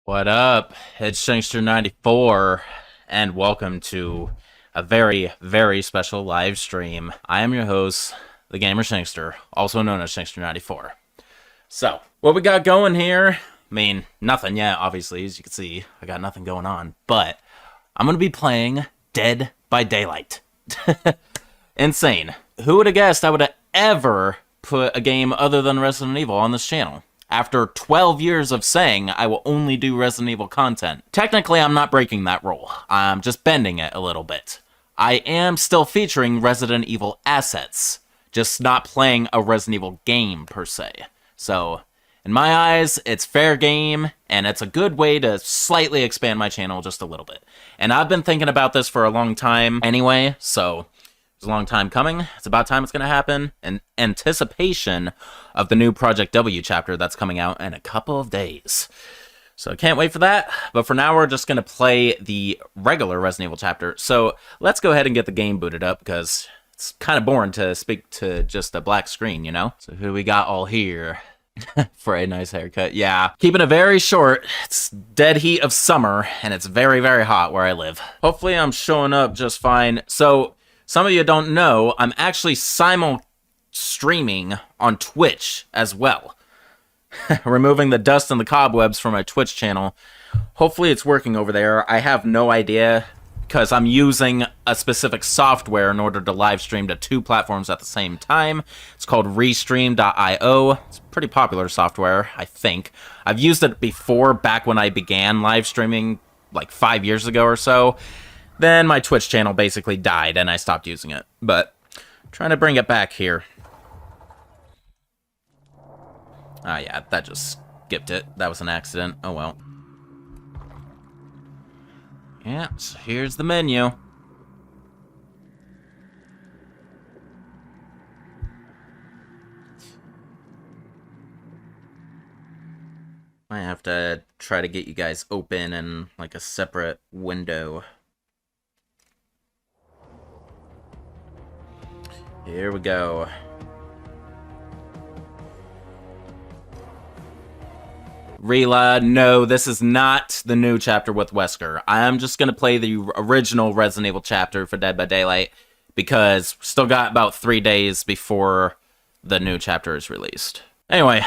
What up? It's Shingster94, and welcome to a very, very special live stream. I am your host, the Gamer Shingster, also known as Shingster94. So, what we got going here? I mean, nothing yet, obviously, as you can see. I got nothing going on, but I'm going to be playing Dead by Daylight. Insane. Who would have guessed I would have ever put a game other than Resident Evil on this channel? After 12 years of saying I will only do Resident Evil content. Technically, I'm not breaking that rule. I'm just bending it a little bit. I am still featuring Resident Evil assets, just not playing a Resident Evil game, per se. So, in my eyes, it's fair game, and it's a good way to slightly expand my channel just a little bit. And I've been thinking about this for a long time anyway, so it's a long time coming. It's about time it's going to happen. In anticipation of the new Project W chapter that's coming out in a couple of days. So I can't wait for that. But for now, we're just going to play the regular Resident Evil chapter. So let's go ahead and get the game booted up because it's kind of boring to speak to just a black screen, you know? So who we got all here? For a nice haircut. Yeah. Keeping it very short. It's dead heat of summer and it's very, very hot where I live. Hopefully I'm showing up just fine. So some of you don't know, I'm actually streaming on Twitch as well. Removing the dust and the cobwebs from my Twitch channel. Hopefully it's working over there. I have no idea because I'm using a specific software in order to live stream to two platforms at the same time. It's called Restream.io. It's pretty popular software, I think. I've used it before, back when I began live streaming like 5 years ago or so. Then my Twitch channel basically died and I stopped using it. But I'm trying to bring it back here. Ah, yeah, that just skipped it. That was an accident. Oh, well. Yeah, so here's the menu. I have to try to get you guys open in like a separate window. Here we go. Reload. No, this is not the new chapter with Wesker. I am just going to play the original Resident Evil chapter for Dead by Daylight because we still got about 3 days before the new chapter is released. Anyway,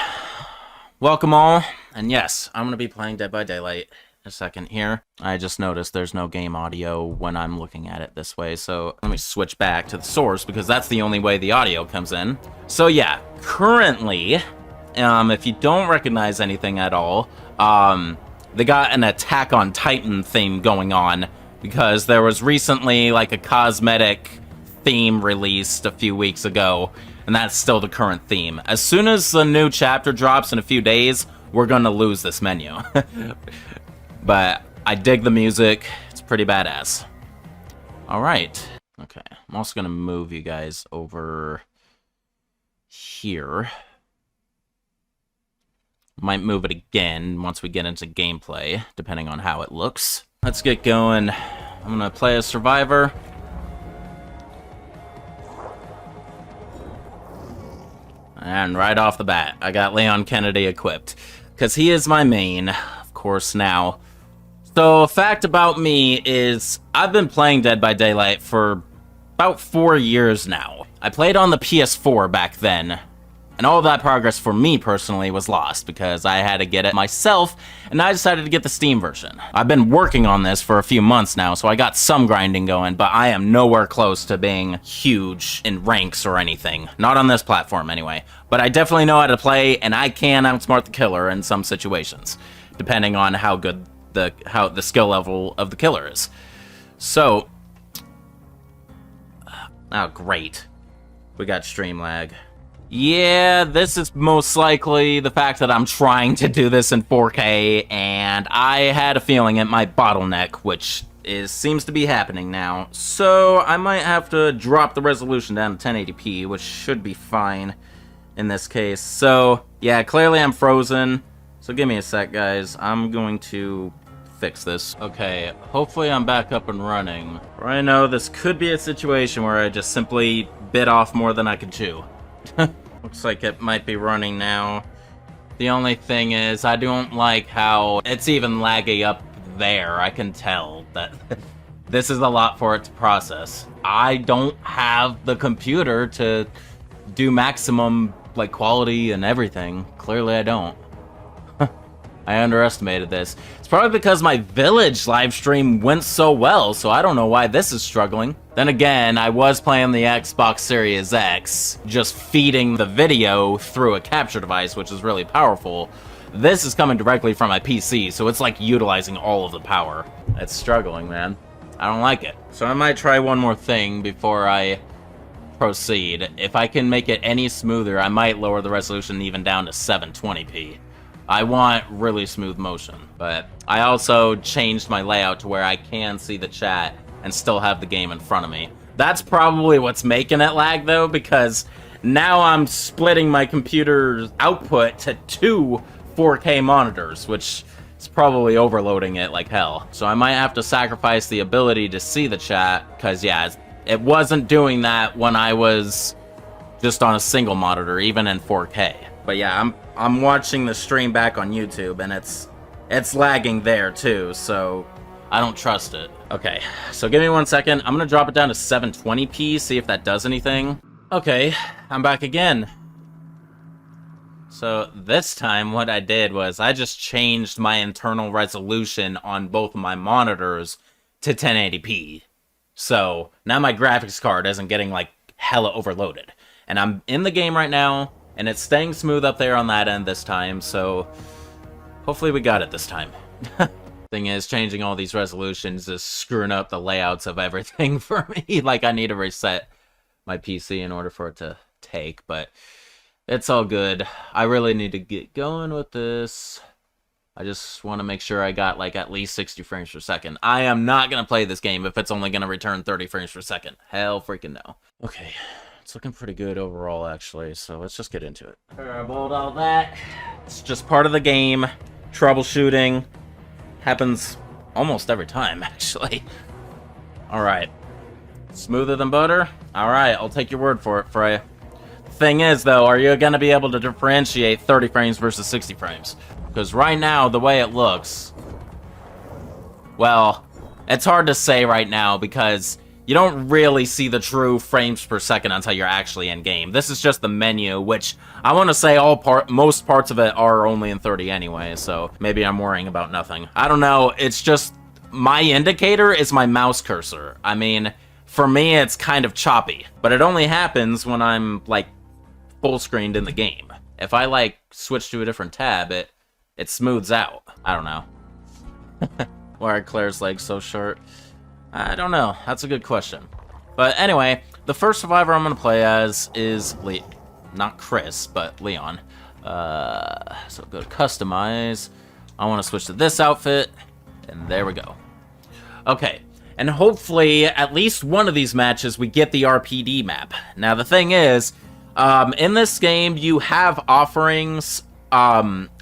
welcome all. And yes, I'm going to be playing Dead by Daylight in a second here. I just noticed there's no game audio when I'm looking at it this way, so let me switch back to the source because that's the only way the audio comes in. So yeah, currently, if you don't recognize anything at all, they got an Attack on Titan theme going on because there was recently like a cosmetic theme released a few weeks ago, and that's still the current theme. As soon as the new chapter drops in a few days, we're gonna lose this menu. But I dig the music. It's pretty badass. Alright. Okay. I'm also going to move you guys over here. Might move it again once we get into gameplay, depending on how it looks. Let's get going. I'm going to play as Survivor. And right off the bat, I got Leon Kennedy equipped. Because he is my main, of course, now. So, a fact about me is, I've been playing Dead by Daylight for about 4 years now. I played on the PS4 back then, and all of that progress for me personally was lost because I had to get it myself, and I decided to get the Steam version. I've been working on this for a few months now, so I got some grinding going, but I am nowhere close to being huge in ranks or anything. Not on this platform, anyway. But I definitely know how to play, and I can outsmart the killer in some situations, depending on how good the skill level of the killer is. So, oh great, we got stream lag. Yeah, this is most likely the fact that I'm trying to do this in 4K, and I had a feeling it might bottleneck, which seems to be happening now. So I might have to drop the resolution down to 1080p, which should be fine in this case. So yeah, clearly I'm frozen. So give me a sec, guys. I'm going to fix this. Okay, hopefully I'm back up and running. Right now, this could be a situation where I just simply bit off more than I could chew. Looks like it might be running now. The only thing is, I don't like how it's even laggy up there. I can tell that this is a lot for it to process. I don't have the computer to do maximum, like, quality and everything. Clearly I don't. I underestimated this. It's probably because my Village live stream went so well, so I don't know why this is struggling. Then again, I was playing the Xbox Series X, just feeding the video through a capture device, which is really powerful. This is coming directly from my PC, so it's like utilizing all of the power. It's struggling, man. I don't like it. So I might try one more thing before I proceed. If I can make it any smoother, I might lower the resolution even down to 720p. I want really smooth motion, but I also changed my layout to where I can see the chat and still have the game in front of me. That's probably what's making it lag, though, because now I'm splitting my computer's output to 2 4K monitors, which is probably overloading it like hell. So I might have to sacrifice the ability to see the chat, because, yeah, it wasn't doing that when I was just on a single monitor, even in 4K. But yeah, I'm watching the stream back on YouTube, and it's lagging there too, so I don't trust it. Okay, so give me 1 second. I'm gonna drop it down to 720p, see if that does anything. Okay, I'm back again. So this time what I did was I just changed my internal resolution on both of my monitors to 1080p. So now my graphics card isn't getting like hella overloaded. And I'm in the game right now, and it's staying smooth up there on that end this time, so hopefully we got it this time. Thing is, changing all these resolutions is screwing up the layouts of everything for me. Like, I need to reset my PC in order for it to take, but it's all good. I really need to get going with this. I just want to make sure I got, like, at least 60 frames per second. I am not going to play this game if it's only going to return 30 frames per second. Hell freaking no. Okay. It's looking pretty good overall, actually, so let's just get into it. About all that. It's just part of the game. Troubleshooting happens almost every time, actually. Alright. Smoother than butter? Alright, I'll take your word for it, Freya. The thing is, though, are you going to be able to differentiate 30 frames versus 60 frames? Because right now, the way it looks... Well, it's hard to say right now, because you don't really see the true frames per second until you're actually in game. This is just the menu, which I want to say most parts of it are only in 30 anyway, so maybe I'm worrying about nothing. I don't know, it's just my indicator is my mouse cursor. I mean, for me it's kind of choppy, but it only happens when I'm like full screened in the game. If I like switch to a different tab, it smooths out. I don't know. Why are Claire's legs so short? I don't know. That's a good question. But anyway, the first survivor I'm going to play as is not Chris, but Leon. So go to customize. I want to switch to this outfit, and there we go. Okay, and hopefully at least one of these matches we get the RPD map. Now the thing is, in this game you have offerings.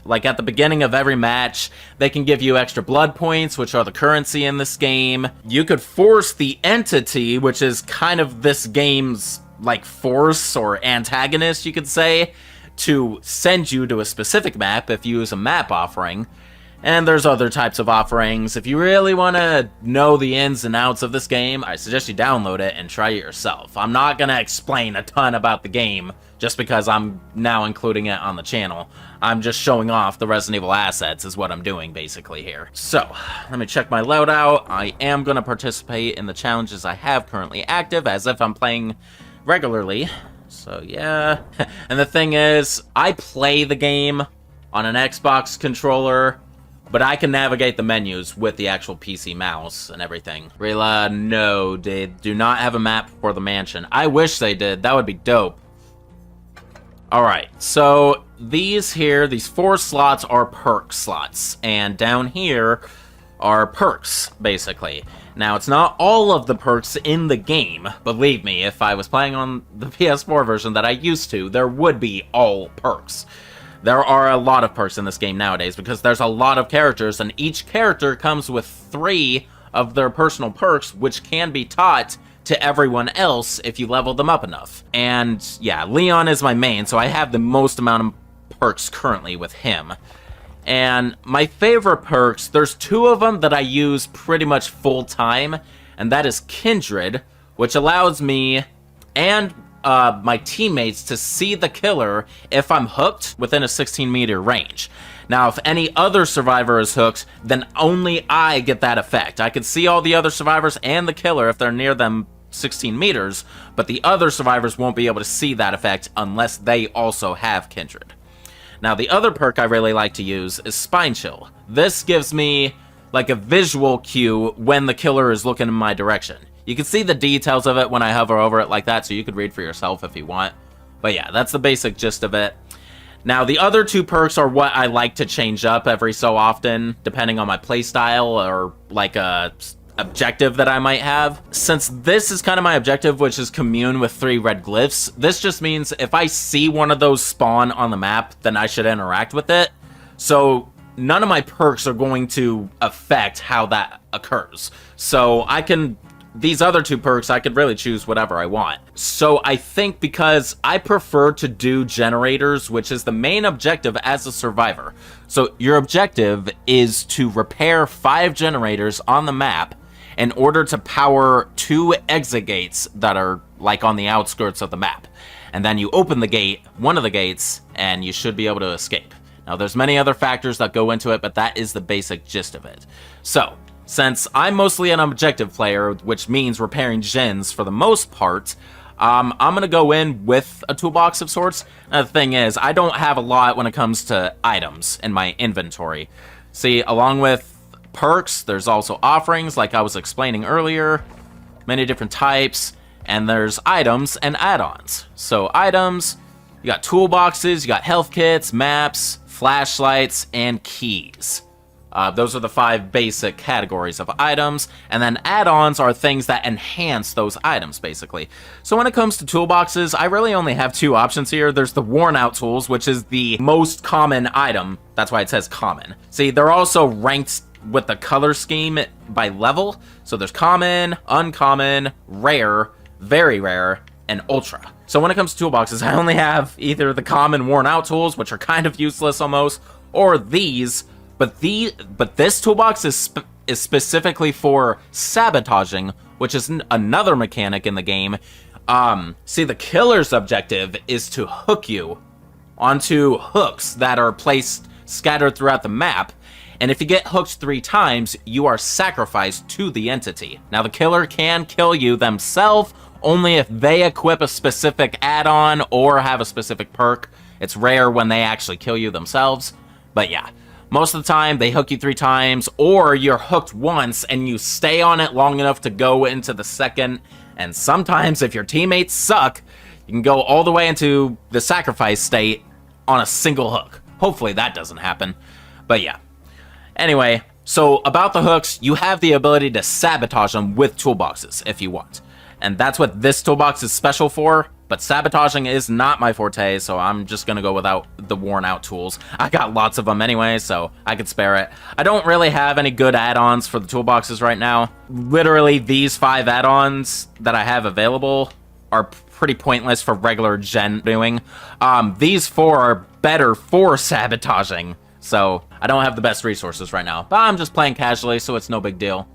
Like at the beginning of every match, they can give you extra blood points, which are the currency in this game. You could force the entity, which is kind of this game's like force or antagonist, you could say, to send you to a specific map if you use a map offering. And there's other types of offerings. If you really want to know the ins and outs of this game, I suggest you download it and try it yourself. I'm not going to explain a ton about the game just because I'm now including it on the channel. I'm just showing off the Resident Evil assets is what I'm doing basically here. So, let me check my loadout. I am going to participate in the challenges I have currently active as if I'm playing regularly. So, yeah. And the thing is, I play the game on an Xbox controller, but I can navigate the menus with the actual PC mouse and everything. Rela, no, they do not have a map for the mansion. I wish they did. That would be dope. Alright, so these 4 slots are perk slots, and down here are perks, basically. Now, it's not all of the perks in the game. Believe me, if I was playing on the PS4 version that I used to, there would be all perks. There are a lot of perks in this game nowadays because there's a lot of characters, and each character comes with 3 of their personal perks, which can be taught to everyone else if you level them up enough. And yeah, Leon is my main, so I have the most amount of perks currently with him. And my favorite perks, there's 2 of them that I use pretty much full time, and that is Kindred, which allows me and my teammates to see the killer if I'm hooked within a 16-meter range. Now, if any other survivor is hooked, then only I get that effect. I can see all the other survivors and the killer if they're near them 16 meters, but the other survivors won't be able to see that effect unless they also have Kindred. Now, the other perk I really like to use is Spine Chill. This gives me like a visual cue when the killer is looking in my direction. You can see the details of it when I hover over it like that, so you could read for yourself if you want. But yeah, that's the basic gist of it. Now, the other 2 perks are what I like to change up every so often, depending on my playstyle or like a objective that I might have. Since this is kind of my objective, which is commune with 3 red glyphs, this just means if I see one of those spawn on the map, then I should interact with it. So none of my perks are going to affect how that occurs. So these other 2 perks, I could really choose whatever I want. So I think because I prefer to do generators, which is the main objective as a survivor. So your objective is to repair 5 generators on the map in order to power 2 exit gates that are like on the outskirts of the map. And then you open the gate, one of the gates, and you should be able to escape. Now there's many other factors that go into it, but that is the basic gist of it. So, since I'm mostly an objective player, which means repairing gens for the most part, I'm going to go in with a toolbox of sorts. Now, the thing is, I don't have a lot when it comes to items in my inventory. See, along with perks, there's also offerings, like I was explaining earlier, many different types, and there's items and add-ons. So items, you got toolboxes, you got health kits, maps, flashlights, and keys. Those are the 5 basic categories of items, and then add-ons are things that enhance those items, basically. So when it comes to toolboxes, I really only have 2 options here. There's the worn-out tools, which is the most common item. That's why it says common. See, they're also ranked with the color scheme by level. So there's common, uncommon, rare, very rare, and ultra. So when it comes to toolboxes, I only have either the common worn-out tools, which are kind of useless almost, or these. But this toolbox is specifically for sabotaging, which is another mechanic in the game. See, the killer's objective is to hook you onto hooks that are placed scattered throughout the map. And if you get hooked 3 times, you are sacrificed to the entity. Now, the killer can kill you themselves only if they equip a specific add-on or have a specific perk. It's rare when they actually kill you themselves. But yeah. Most of the time, they hook you 3 times, or you're hooked once, and you stay on it long enough to go into the second. And sometimes, if your teammates suck, you can go all the way into the sacrifice state on a single hook. Hopefully that doesn't happen. But yeah. Anyway, so about the hooks, you have the ability to sabotage them with toolboxes if you want. And that's what this toolbox is special for. But sabotaging is not my forte, so I'm just gonna go without the worn-out tools. I got lots of them anyway, so I could spare it. I don't really have any good add-ons for the toolboxes right now. Literally, these 5 add-ons that I have available are pretty pointless for regular gen doing. These 4 are better for sabotaging, so I don't have the best resources right now. But I'm just playing casually, so it's no big deal.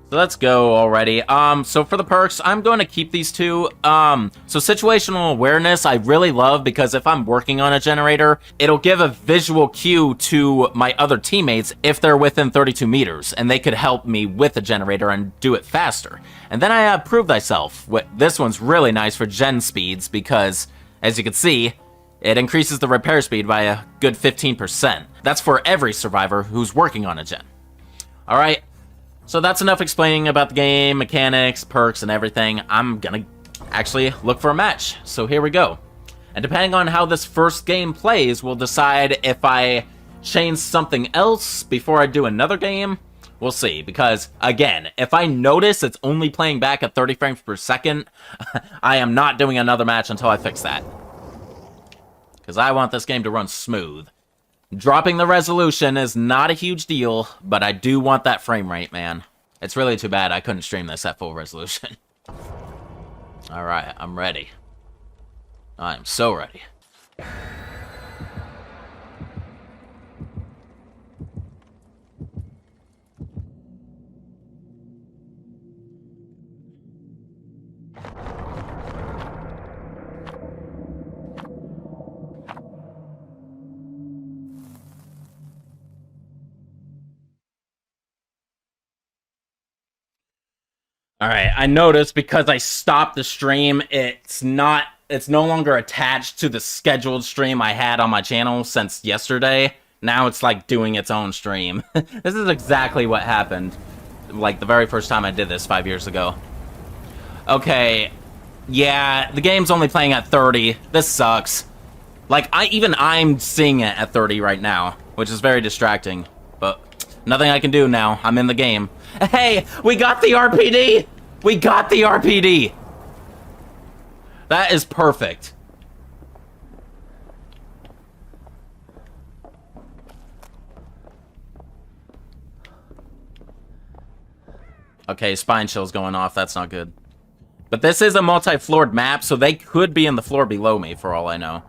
So let's go already. So for the perks, I'm going to keep these 2. So situational awareness, I really love because if I'm working on a generator, it'll give a visual cue to my other teammates if they're within 32 meters, and they could help me with the generator and do it faster. And then I have Prove Thyself. This one's really nice for gen speeds because, as you can see, it increases the repair speed by a good 15%. That's for every survivor who's working on a gen. Alright. So that's enough explaining about the game, mechanics, perks, and everything. I'm gonna actually look for a match. So here we go. And depending on how this first game plays, we'll decide if I change something else before I do another game. We'll see. Because, again, if I notice it's only playing back at 30 frames per second, I am not doing another match until I fix that. Because I want this game to run smooth. Dropping the resolution is not a huge deal, but I do want that frame rate, man. It's really too bad I couldn't stream this at full resolution. Alright, I'm ready. I'm so ready. Alright, I noticed because I stopped the stream, it's no longer attached to the scheduled stream I had on my channel since yesterday. Now it's like doing its own stream. This is exactly what happened, like the very first time I did this 5 years ago. Okay, yeah, the game's only playing at 30. This sucks. Like, I'm seeing it at 30 right now, which is very distracting. But nothing I can do now. I'm in the game. Hey, we got the RPD! We got the RPD! That is perfect. Okay, spine chill's going off. That's not good. But this is a multi-floored map, so they could be in the floor below me, for all I know.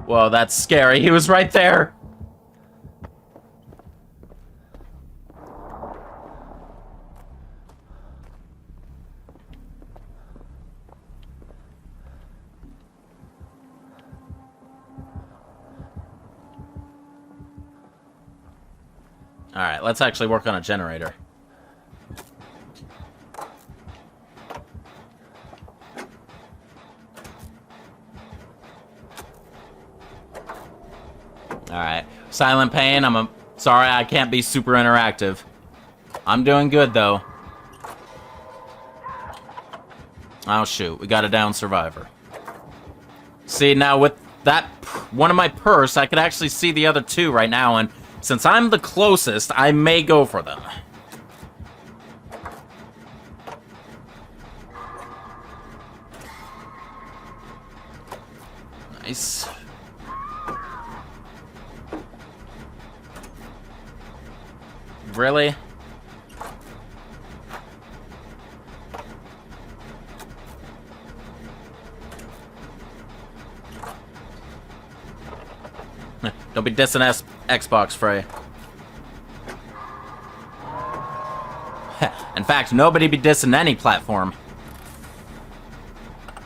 Whoa, that's scary. He was right there. Alright, let's actually work on a generator. Alright. Silent Pain, sorry I can't be super interactive. I'm doing good, though. Oh, shoot. We got a down survivor. See, now with that one of my purse, I could actually see the other two right now, and since I'm the closest, I may go for them. Nice. Really? Don't be dissing Xbox, Frey. In fact, nobody be dissing any platform.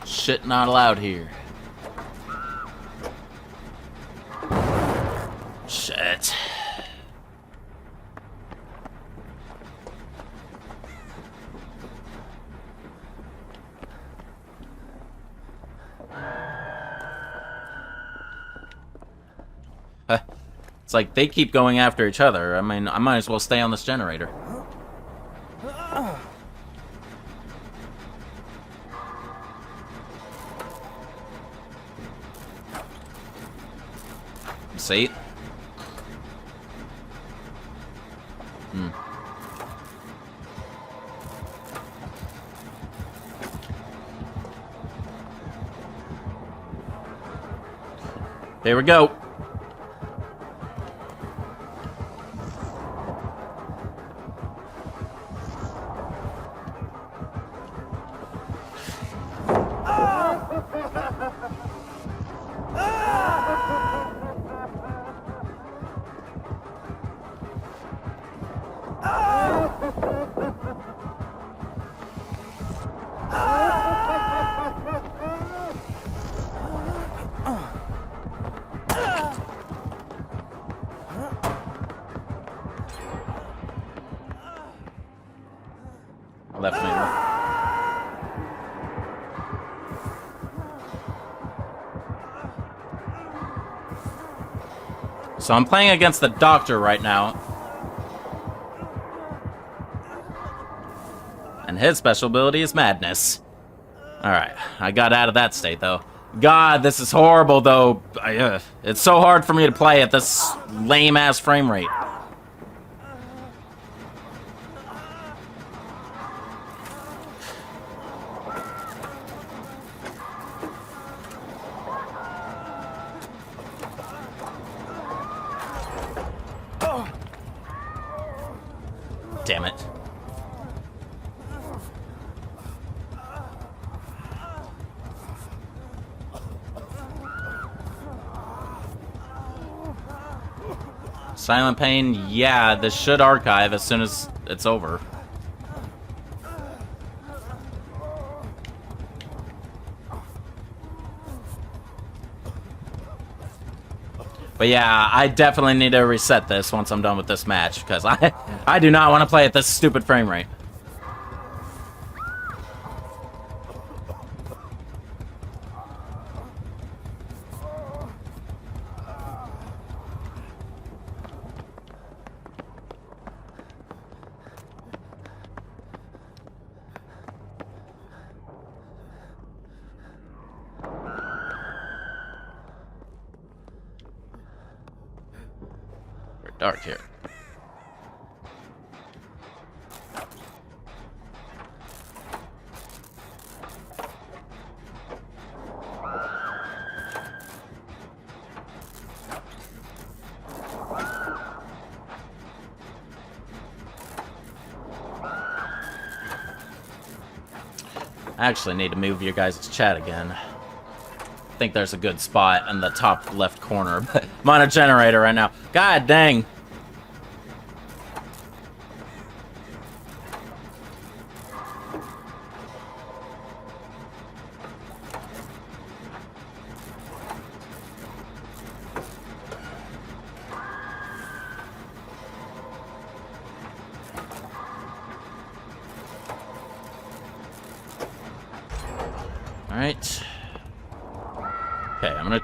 Shit not allowed here. Shit. It's like they keep going after each other. I mean, I might as well stay on this generator. See? There we go. Left me. So I'm playing against the doctor right now. And his special ability is madness. Alright, I got out of that state though. God, this is horrible though. It's so hard for me to play at this lame-ass frame rate. Damn it. Silent Pain, yeah, this should archive as soon as it's over. But yeah, I definitely need to reset this once I'm done with this match, because I do not want to play at this stupid frame rate. Dark here. I actually need to move your guys' chat again. I think there's a good spot in the top left corner. But I'm on a generator right now. God dang. All right. Okay, I'm gonna...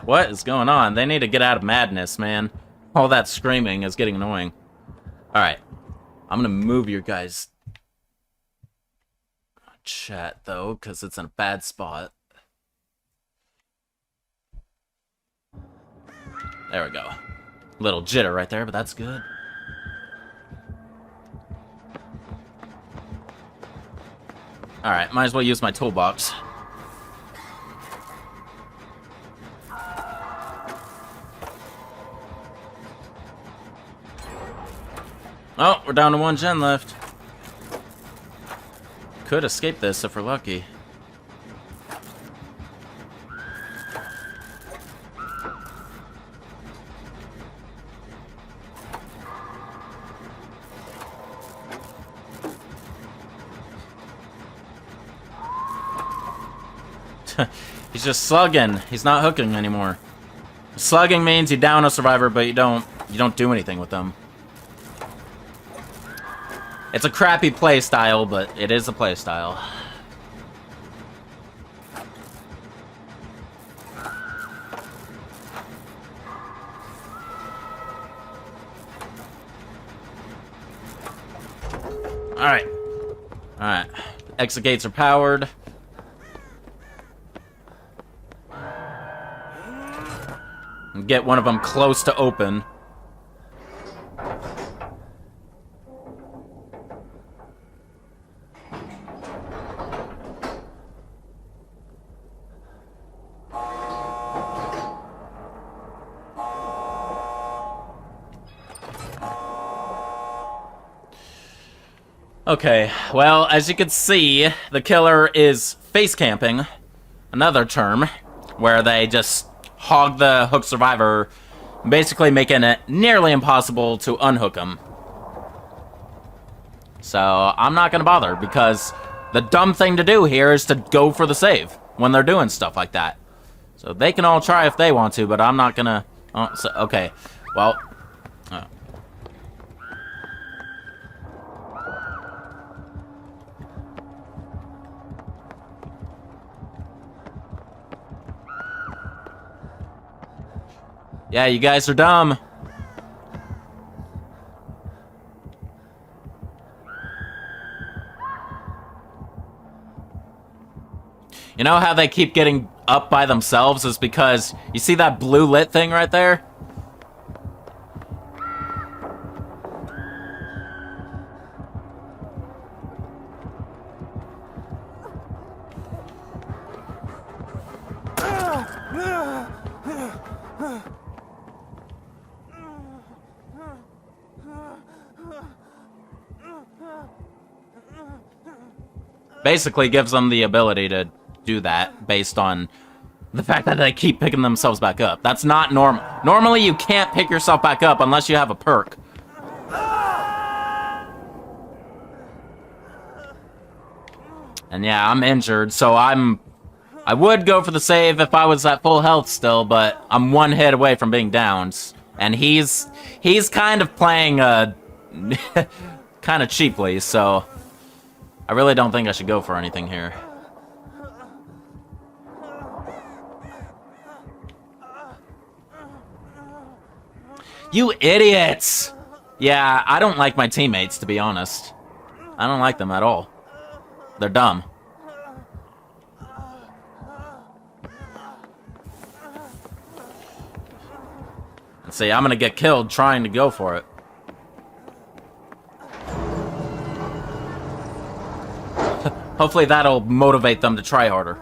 What is going on? They need to get out of madness, man. All that screaming is getting annoying. Alright. I'm gonna move your guys' chat, though, because it's in a bad spot. There we go. Little jitter right there, but that's good. Alright, might as well use my toolbox. Oh, we're down to 1 gen left. Could escape this if we're lucky. He's just slugging. He's not hooking anymore. Slugging means you down a survivor, but you don't do anything with them. It's a crappy play style, but it is a play style. Alright. Alright. Exit gates are powered. And get one of them close to open. Okay, well, as you can see, the killer is face camping, another term, where they just hog the hook survivor, basically making it nearly impossible to unhook him. So, I'm not gonna bother, because the dumb thing to do here is to go for the save when they're doing stuff like that. So they can all try if they want to, but I'm not gonna... Oh, so, okay, well... Yeah, you guys are dumb. You know how they keep getting up by themselves is because you see that blue lit thing right there? basically gives them the ability to do that based on the fact that they keep picking themselves back up. That's not normal. Normally, you can't pick yourself back up unless you have a perk. And yeah, I'm injured, so I would go for the save if I was at full health still, but I'm one hit away from being downed. And he's kind of playing kind of cheaply, so I really don't think I should go for anything here. You idiots! Yeah, I don't like my teammates, to be honest. I don't like them at all. They're dumb. And see, I'm gonna get killed trying to go for it. Hopefully that'll motivate them to try harder.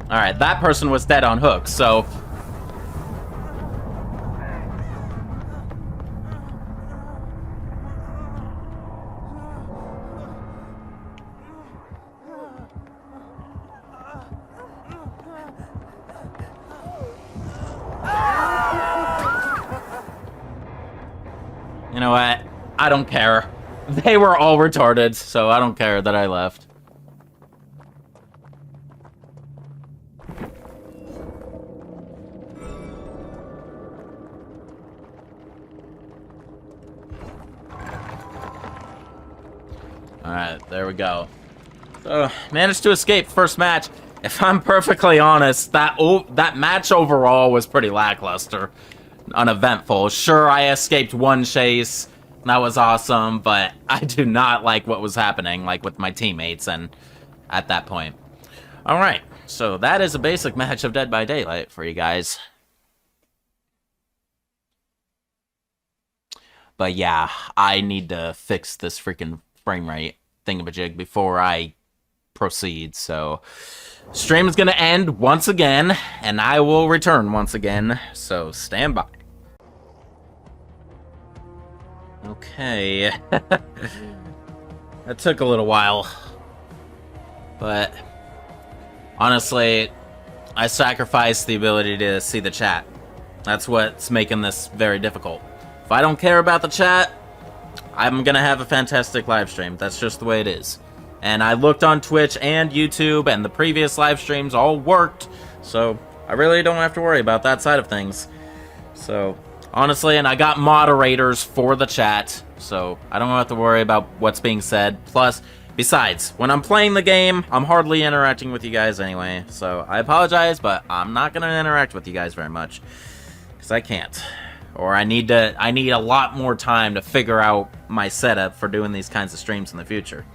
Alright, that person was dead on hook, so... You know what? I don't care. They were all retarded, so I don't care that I left. Alright, there we go. So, managed to escape first match. If I'm perfectly honest, that match overall was pretty lackluster. Uneventful. Sure, I escaped one chase. That was awesome, but I do not like what was happening, like, with my teammates, and at that point. Alright, so that is a basic match of Dead by Daylight for you guys. But yeah, I need to fix this freaking frame rate thingamajig before I proceed, so... Stream is gonna end once again, and I will return once again, so stand by. Okay. That took a little while. But honestly, I sacrificed the ability to see the chat. That's what's making this very difficult. If I don't care about the chat, I'm gonna have a fantastic live stream. That's just the way it is. And I looked on Twitch and YouTube, and the previous live streams all worked, so I really don't have to worry about that side of things. So, honestly, and I got moderators for the chat, so I don't have to worry about what's being said. Plus, besides, when I'm playing the game, I'm hardly interacting with you guys anyway, so I apologize, but I'm not going to interact with you guys very much, because I can't. Or I need a lot more time to figure out my setup for doing these kinds of streams in the future.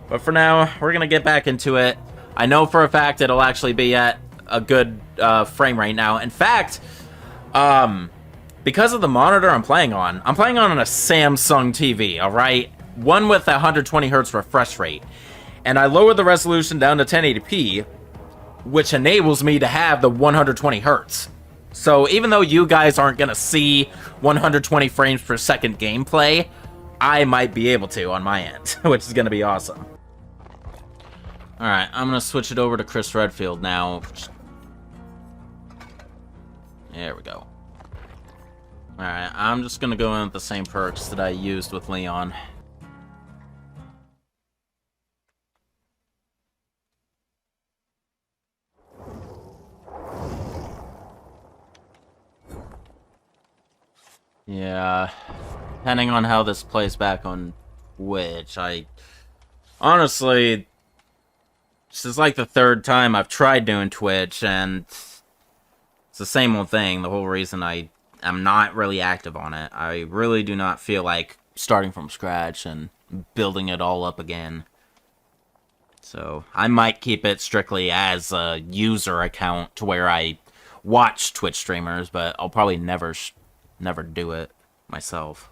But for now, we're going to get back into it. I know for a fact it'll actually be at a good frame rate now. In fact, because of the monitor I'm playing on a Samsung TV, alright? One with 120 Hz refresh rate. And I lowered the resolution down to 1080p, which enables me to have the 120 Hz. So even though you guys aren't going to see 120 frames per second gameplay, I might be able to on my end, which is going to be awesome. Alright, I'm going to switch it over to Chris Redfield now. There we go. Alright, I'm just going to go in with the same perks that I used with Leon. Yeah, depending on how this plays back on Twitch, honestly, this is like the third time I've tried doing Twitch, and it's the same old thing. The whole reason I am not really active on it. I really do not feel like starting from scratch and building it all up again. So I might keep it strictly as a user account to where I watch Twitch streamers, but I'll probably never do it myself.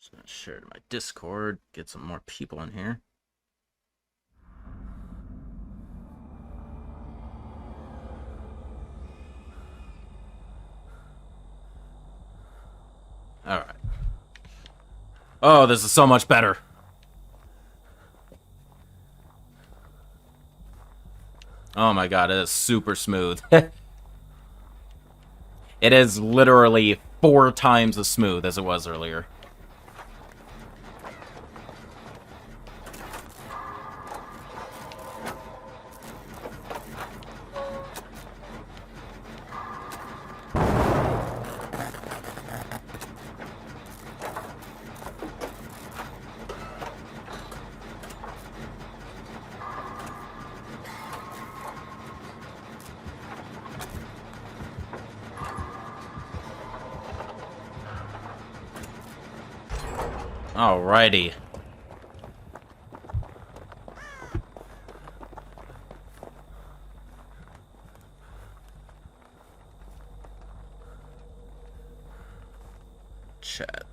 Just gonna share it to my Discord, get some more people in here. Alright. Oh, this is so much better. Oh my god, it is super smooth. It is literally 4 times as smooth as it was earlier. Alrighty. Chat.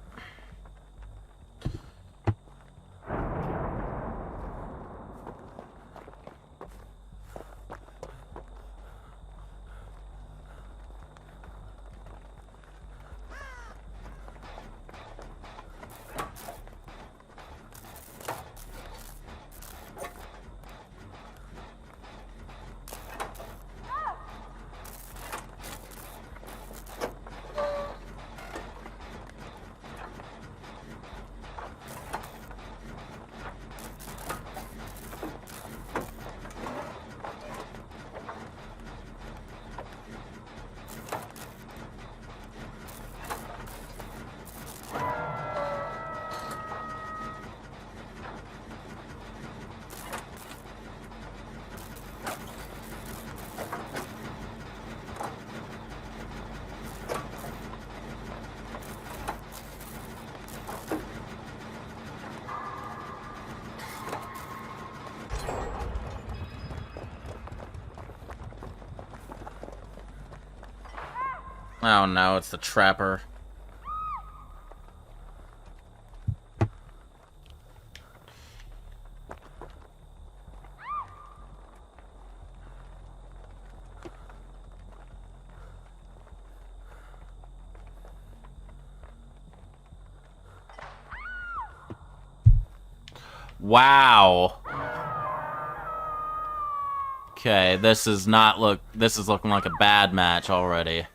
Oh no, it's the trapper. Wow. Okay, this is looking like a bad match already.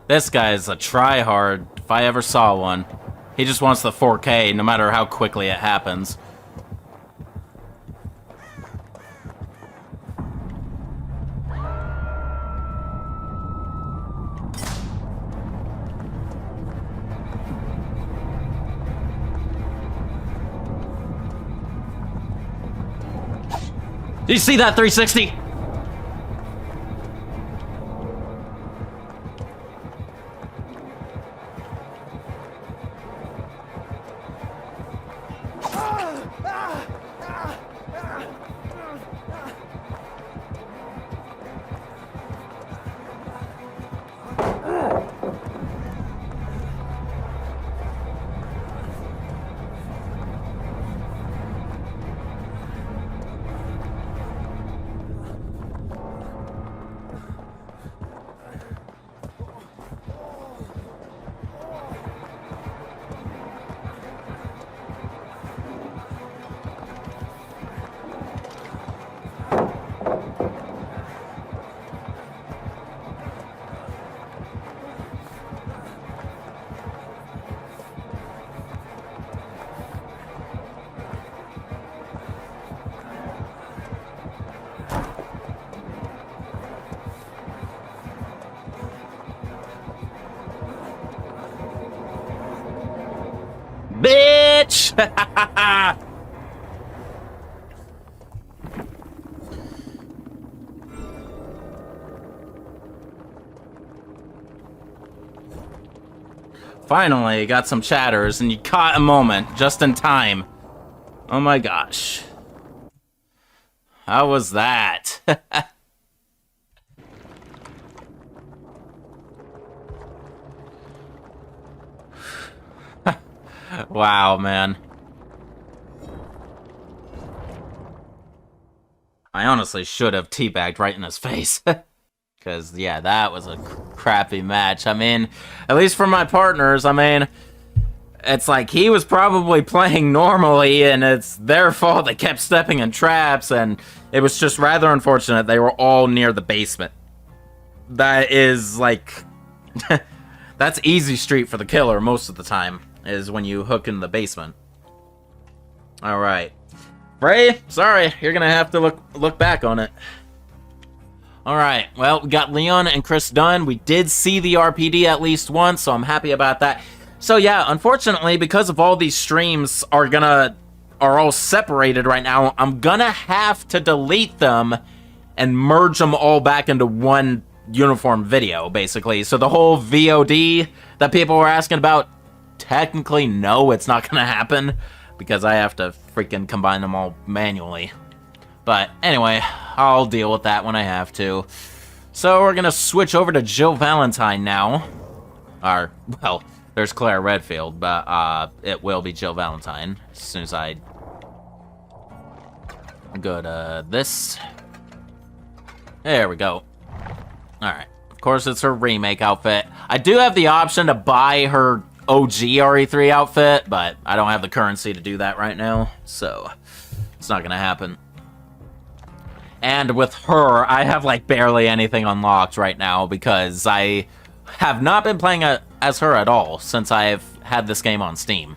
This guy's a tryhard, if I ever saw one. He just wants the 4K, no matter how quickly it happens. Did you see that 360? Finally, got some chatters, and you caught a moment just in time. Oh my gosh. How was that? Wow, man. I honestly should have teabagged right in his face. Because, yeah, that was a crappy match. I mean, at least for my partners, I mean, it's like he was probably playing normally, and it's their fault they kept stepping in traps, and it was just rather unfortunate they were all near the basement. That is, like... that's easy street for the killer most of the time, is when you hook in the basement. Alright. Bray, sorry, you're gonna have to look back on it. Alright, well, we got Leon and Chris done. We did see the RPD at least once, so I'm happy about that. So yeah, unfortunately, because of all these streams are all separated right now, I'm gonna have to delete them and merge them all back into one uniform video, basically. So the whole VOD that people were asking about, technically, no, it's not gonna happen, because I have to freaking combine them all manually. But anyway, I'll deal with that when I have to. So we're gonna switch over to Jill Valentine now. Well, there's Claire Redfield, but it will be Jill Valentine as soon as I go to this. There we go. Alright. Of course, it's her remake outfit. I do have the option to buy her OG RE3 outfit, but I don't have the currency to do that right now, so it's not gonna happen. And with her, I have like barely anything unlocked right now because I have not been playing as her at all since I've had this game on Steam.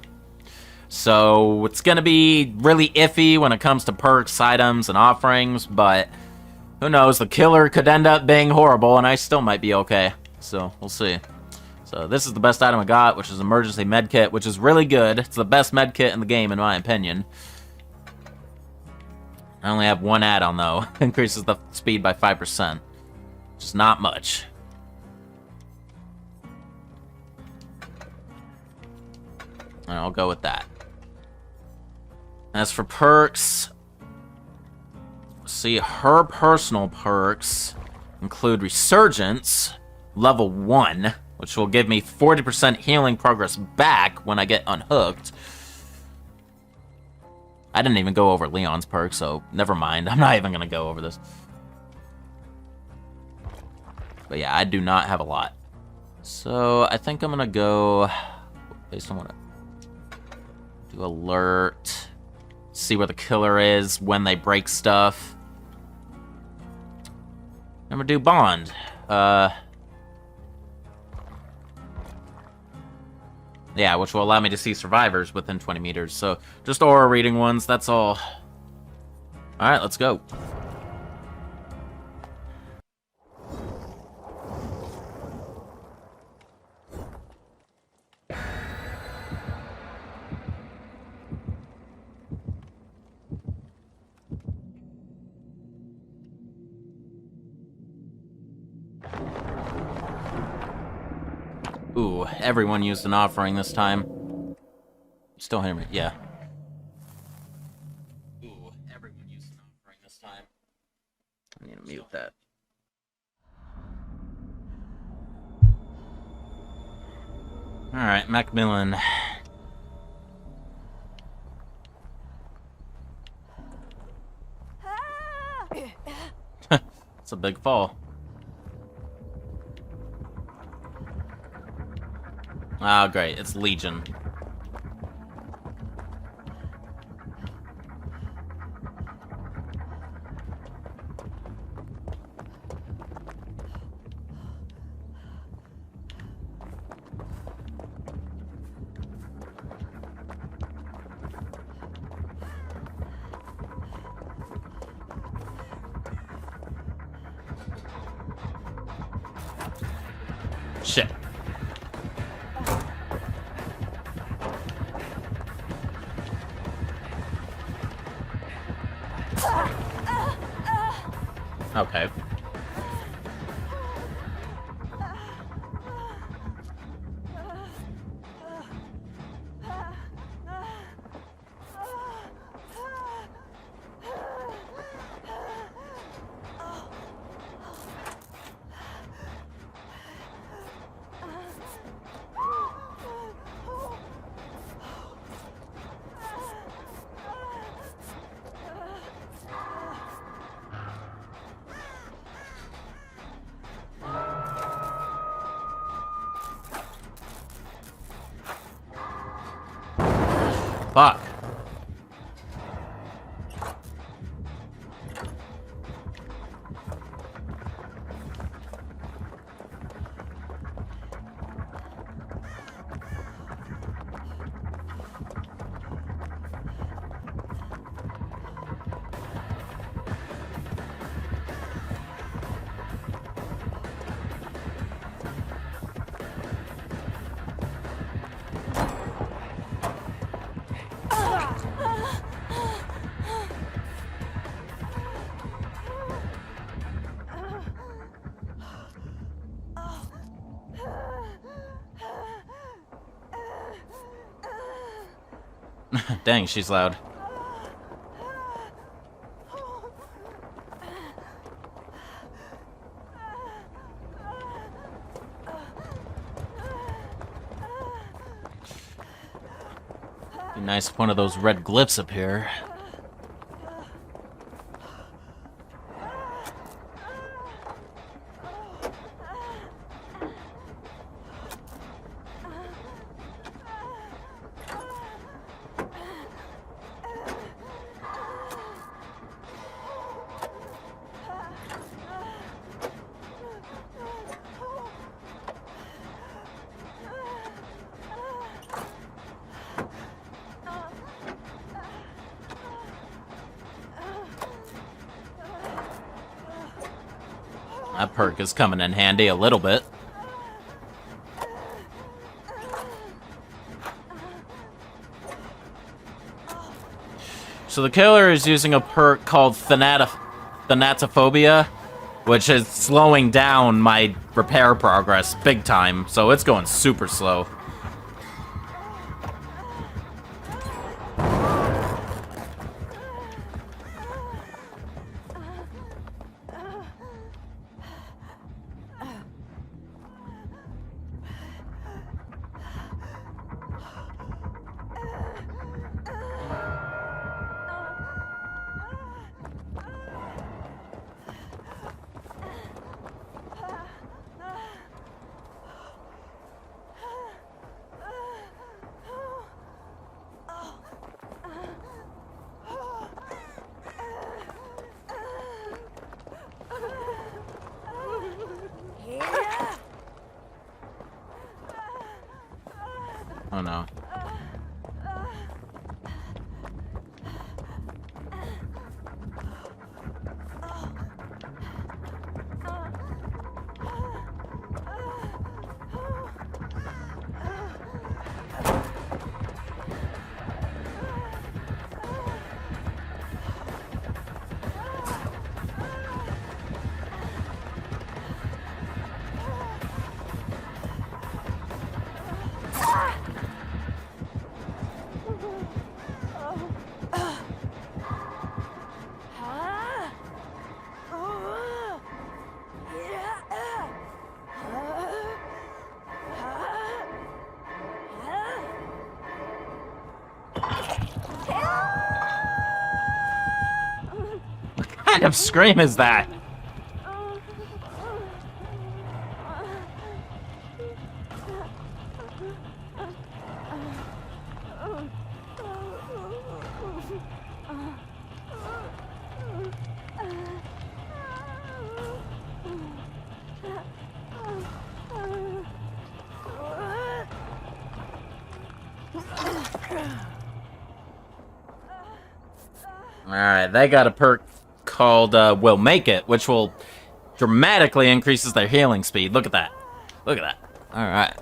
So it's gonna be really iffy when it comes to perks, items, and offerings, but who knows, the killer could end up being horrible and I still might be okay. So we'll see. So this is the best item I got, which is emergency medkit, which is really good. It's the best medkit in the game in my opinion. I only have one add-on, though. Increases the speed by 5%. Which is not much. And I'll go with that. As for perks... see, her personal perks include Resurgence, level 1, which will give me 40% healing progress back when I get unhooked. I didn't even go over Leon's perk, so never mind. I'm not even going to go over this. But yeah, I do not have a lot. So I think I'm going to go based on what I do. Alert. See where the killer is when they break stuff. I'm going to do Bond. Yeah, which will allow me to see survivors within 20 meters. So, just aura reading ones, that's all. Alright, let's go. Ooh, everyone used an offering this time. You still hear me? Yeah. Ooh, everyone used an offering this time. I need to mute that. Alright, Macmillan. It's a big fall. Oh, great. It's Legion. Shit. Okay. Fuck. Dang, she's loud. Be nice if one of those red glyphs appear. That perk is coming in handy a little bit. So the killer is using a perk called Thanatophobia, which is slowing down my repair progress big time, so it's going super slow. Oh no. What kind of scream is that? Alright, they got a perk called Will Make It, which will dramatically increases their healing speed. Look at that. Look at that. Alright.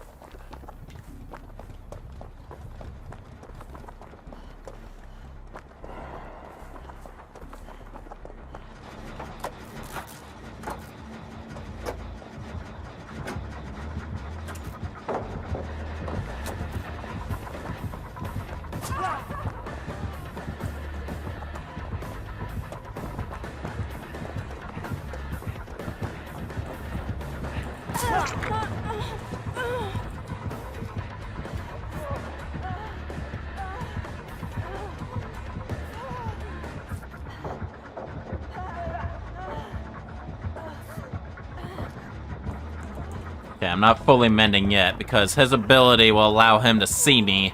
Okay, I'm not fully mending yet because his ability will allow him to see me.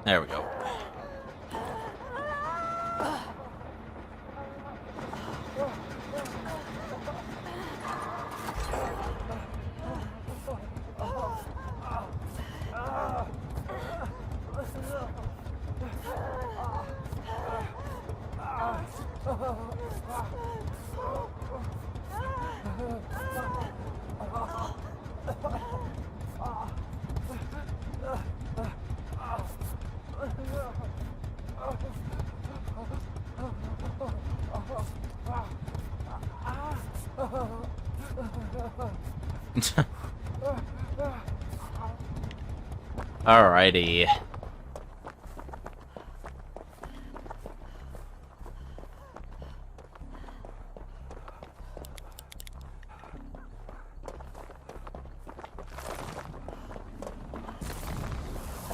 There we go. Alrighty.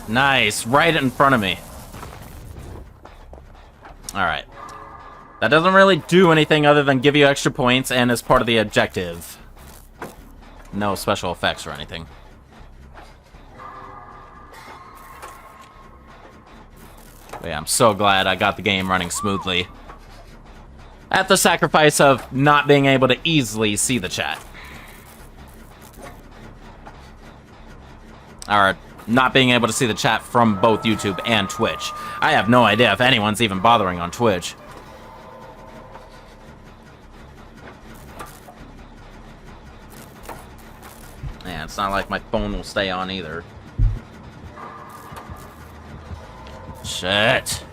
Nice, right in front of me. Alright. That doesn't really do anything other than give you extra points and is part of the objective. No special effects or anything. But yeah, I'm so glad I got the game running smoothly. At the sacrifice of not being able to easily see the chat. Or not being able to see the chat from both YouTube and Twitch. I have no idea if anyone's even bothering on Twitch. Yeah, it's not like my phone will stay on either. Shit.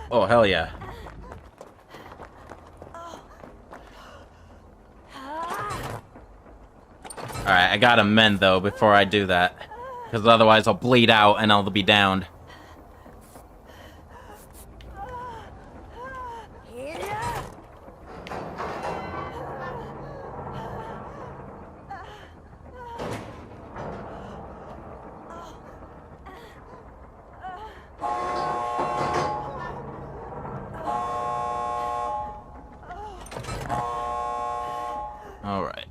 Oh, hell yeah. Alright, I gotta mend, though, before I do that. Because otherwise I'll bleed out and I'll be downed. Alright.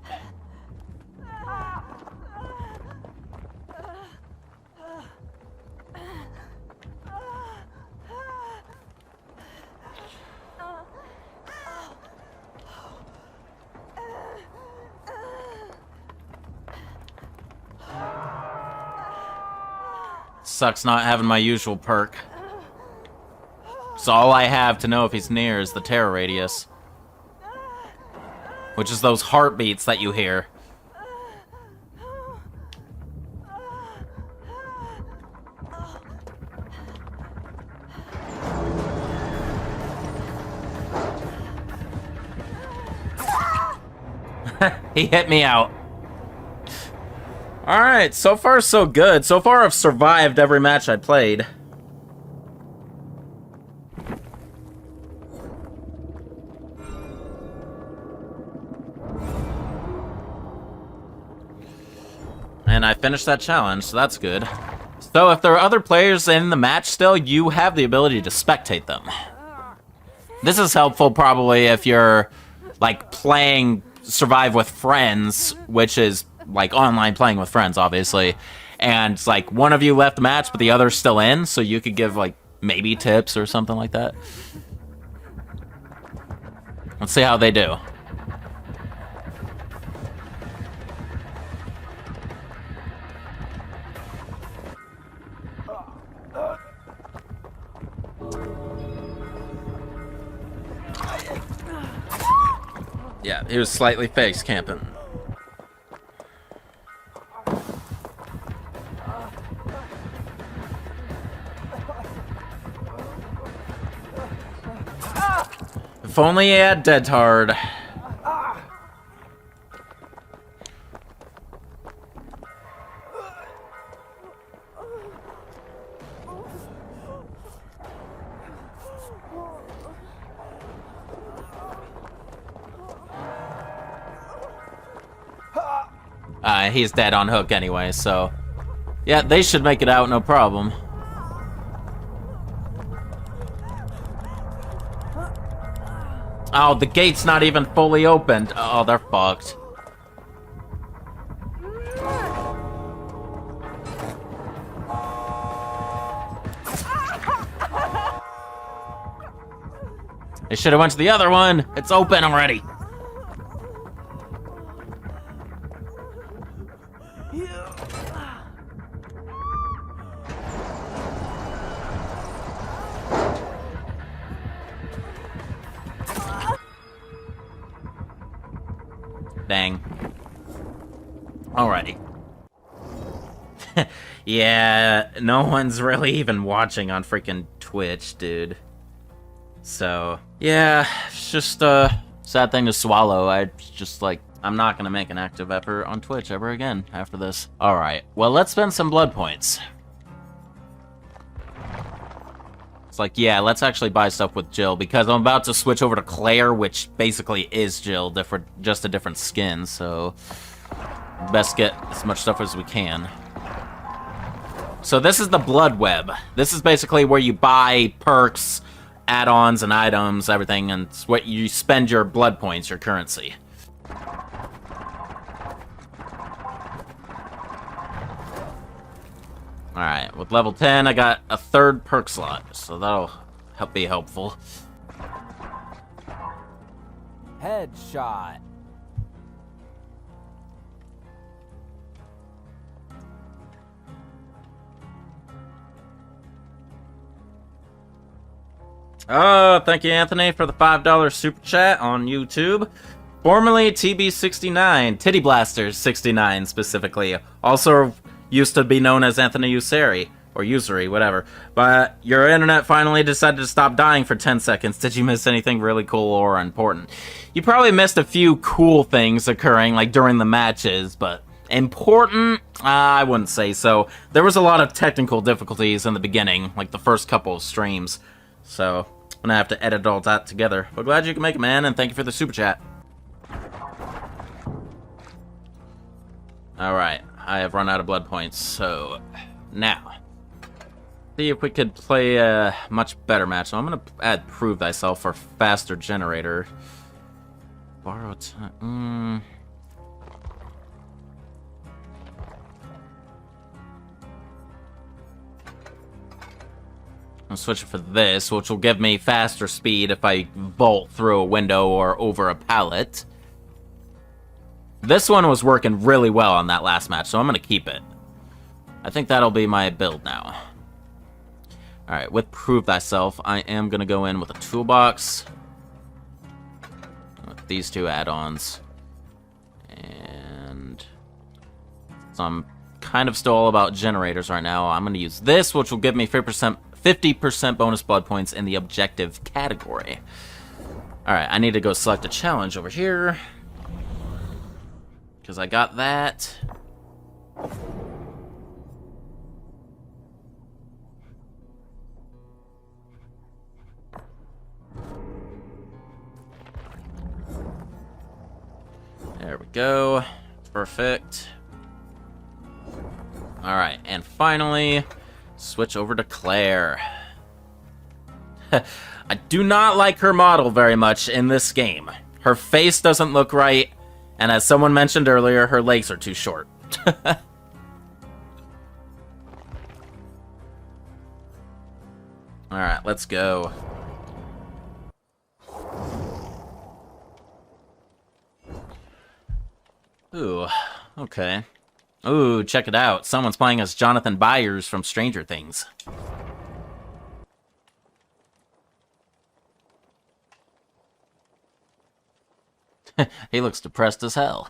Sucks not having my usual perk. So all I have to know if he's near is the terror radius. Which is those heartbeats that you hear. He hit me out. Alright, so far so good. So far I've survived every match I played. And I finished that challenge, so that's good. So if there are other players in the match still, you have the ability to spectate them. This is helpful probably if you're, like, playing Survive with friends, which is, like, online playing with friends, obviously. And, like, one of you left the match, but the other's still in, so you could give, like, maybe tips or something like that. Let's see how they do. Yeah, he was slightly face camping. If only he had Dead Hard. He's dead on hook anyway, so... Yeah, they should make it out, no problem. Oh, the gate's not even fully opened. Oh, they're fucked. They should have went to the other one. It's open already. Dang. Alrighty. Yeah, no one's really even watching on freaking Twitch, dude. So, yeah, it's just a sad thing to swallow. I'm not gonna make an active effort on Twitch ever again after this. Alright, well, let's spend some blood points. It's like, yeah, let's actually buy stuff with Jill, because I'm about to switch over to Claire, which basically is Jill, just a different skin, so best get as much stuff as we can. So this is the Blood Web. This is basically where you buy perks, add-ons, and items, everything, and it's what you spend your blood points, your currency. Alright, with level 10, I got a third perk slot, so that'll be helpful. Headshot. Oh, thank you, Anthony, for the $5 super chat on YouTube. Formerly TB69, Titty Blasters 69 specifically. Also used to be known as Anthony Useri, or Usury, whatever. But your internet finally decided to stop dying for 10 seconds. Did you miss anything really cool or important? You probably missed a few cool things occurring, like during the matches, but important? I wouldn't say so. There was a lot of technical difficulties in the beginning, like the first couple of streams. So, I'm gonna have to edit all that together. But glad you can make it, man, and thank you for the super chat. Alright, I have run out of blood points, so now, see if we could play a much better match. So I'm gonna add Prove Thyself for faster generator. Borrow time. I'm switching for this, which will give me faster speed if I vault through a window or over a pallet. This one was working really well on that last match, so I'm going to keep it. I think that'll be my build now. Alright, with Prove Thyself, I am going to go in with a toolbox. With these two add-ons. And so I'm kind of still all about generators right now. I'm going to use this, which will give me 50% bonus blood points in the objective category. Alright, I need to go select a challenge over here. Because I got that. There we go. Perfect. Alright, and finally, switch over to Claire. I do not like her model very much in this game. Her face doesn't look right. And as someone mentioned earlier, her legs are too short. Alright, let's go. Ooh, okay. Ooh, check it out. Someone's playing as Jonathan Byers from Stranger Things. He looks depressed as hell.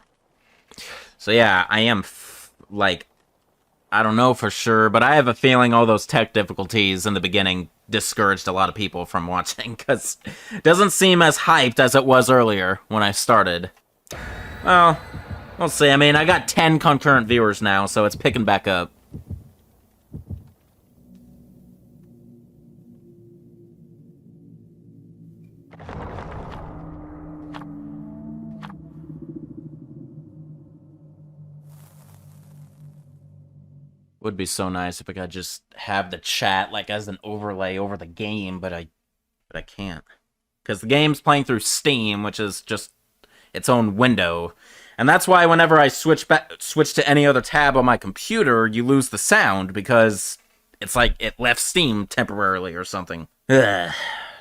So yeah, I am, like, I don't know for sure, but I have a feeling all those tech difficulties in the beginning discouraged a lot of people from watching, because it doesn't seem as hyped as it was earlier when I started. Well, we'll see. I mean, I got 10 concurrent viewers now, so it's picking back up. Would be so nice if I could just have the chat like as an overlay over the game, but I can't. Because the game's playing through Steam, which is just its own window. And that's why whenever I switch to any other tab on my computer, you lose the sound, because it's like it left Steam temporarily or something. Ugh,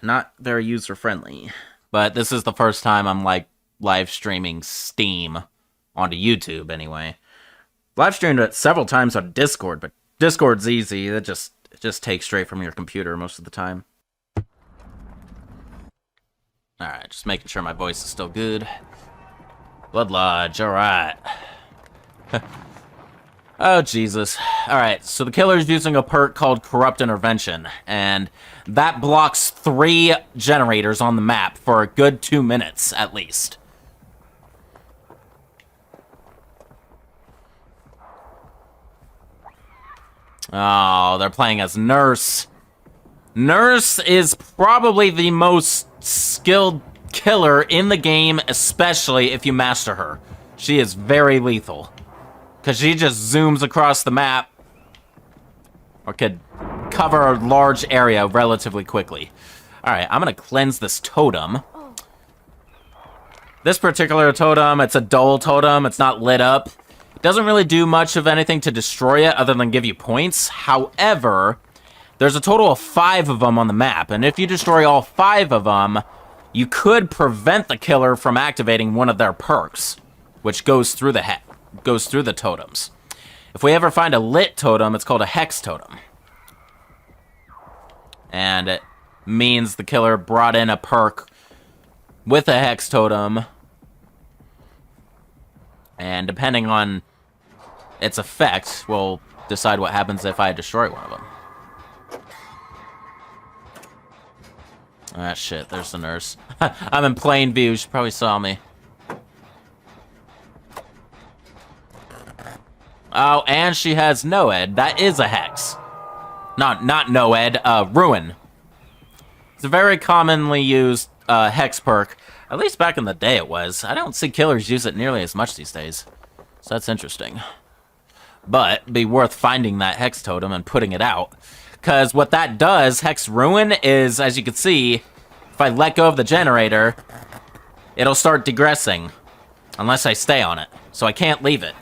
not very user-friendly. But this is the first time I'm, like, live streaming Steam onto YouTube, anyway. Live streamed it several times on Discord, but Discord's easy. It just takes straight from your computer most of the time. Alright, just making sure my voice is still good. Blood Lodge, alright. Oh, Jesus. Alright, so the killer's using a perk called Corrupt Intervention, and that blocks 3 generators on the map for a good 2 minutes, at least. Oh, they're playing as Nurse. Nurse is probably the most skilled killer in the game, especially if you master her. She is very lethal, because she just zooms across the map, or could cover a large area relatively quickly. Alright, I'm gonna cleanse this totem. This particular totem, it's a dull totem, it's not lit up. It doesn't really do much of anything to destroy it other than give you points. However, there's a total of 5 of them on the map, and if you destroy all 5 of them, you could prevent the killer from activating one of their perks, which goes through the totems. If we ever find a lit totem, it's called a hex totem. And it means the killer brought in a perk with a hex totem, and depending on its effect, will decide what happens if I destroy one of them. Ah, shit, there's the nurse. I'm in plain view, she probably saw me. Oh, and she has Noed. That is a hex. Not Noed, Ruin. It's a very commonly used hex perk. At least back in the day it was. I don't see killers use it nearly as much these days. So that's interesting. But it'd be worth finding that hex totem and putting it out. Because what that does, Hex Ruin, is, as you can see, if I let go of the generator, it'll start degressing. Unless I stay on it. So I can't leave it.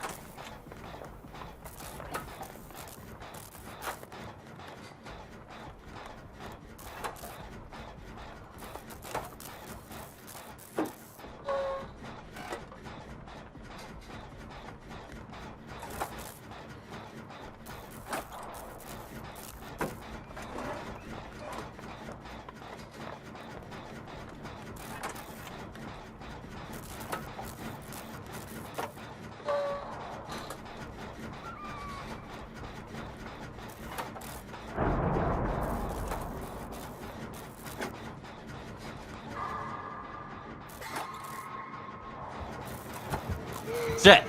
Shit.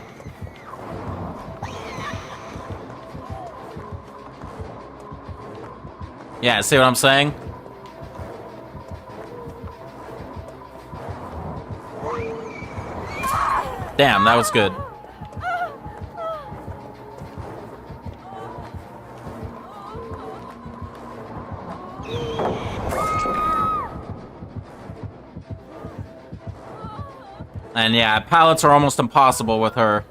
Yeah, see what I'm saying? Damn, that was good. And yeah, pallets are almost impossible with her.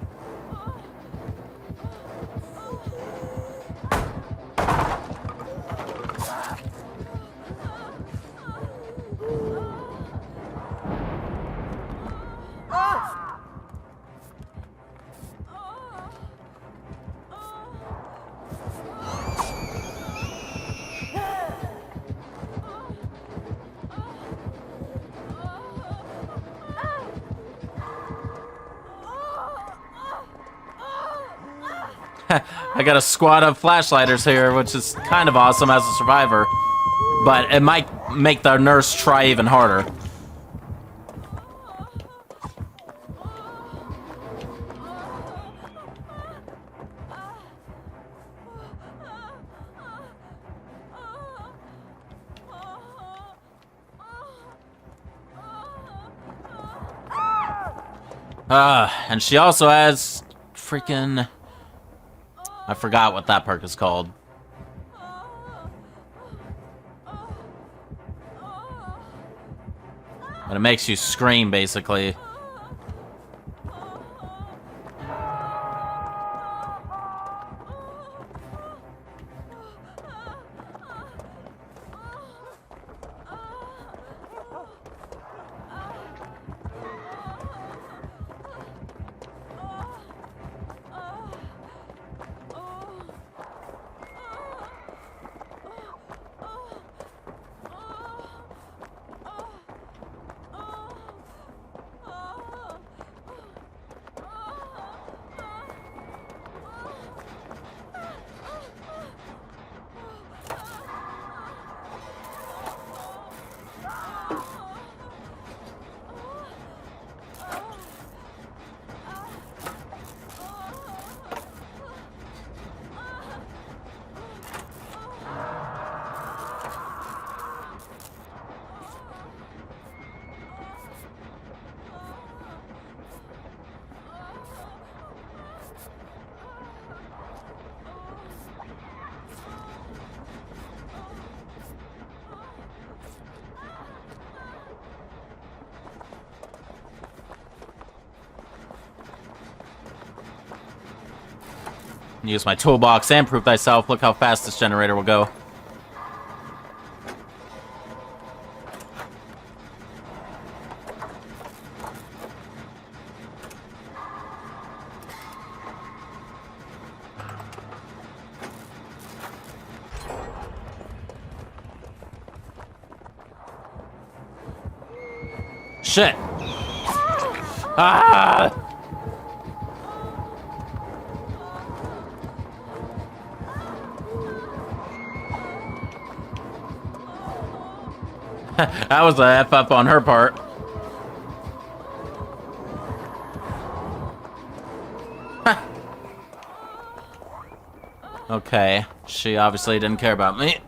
I got a squad of flashlighters here, which is kind of awesome as a survivor. But it might make the nurse try even harder. And she also has freaking... I forgot what that perk is called. But it makes you scream, basically. Use my toolbox and prove thyself. Look how fast this generator will go. Shit! Ah! That was a F up on her part. Okay, she obviously didn't care about me.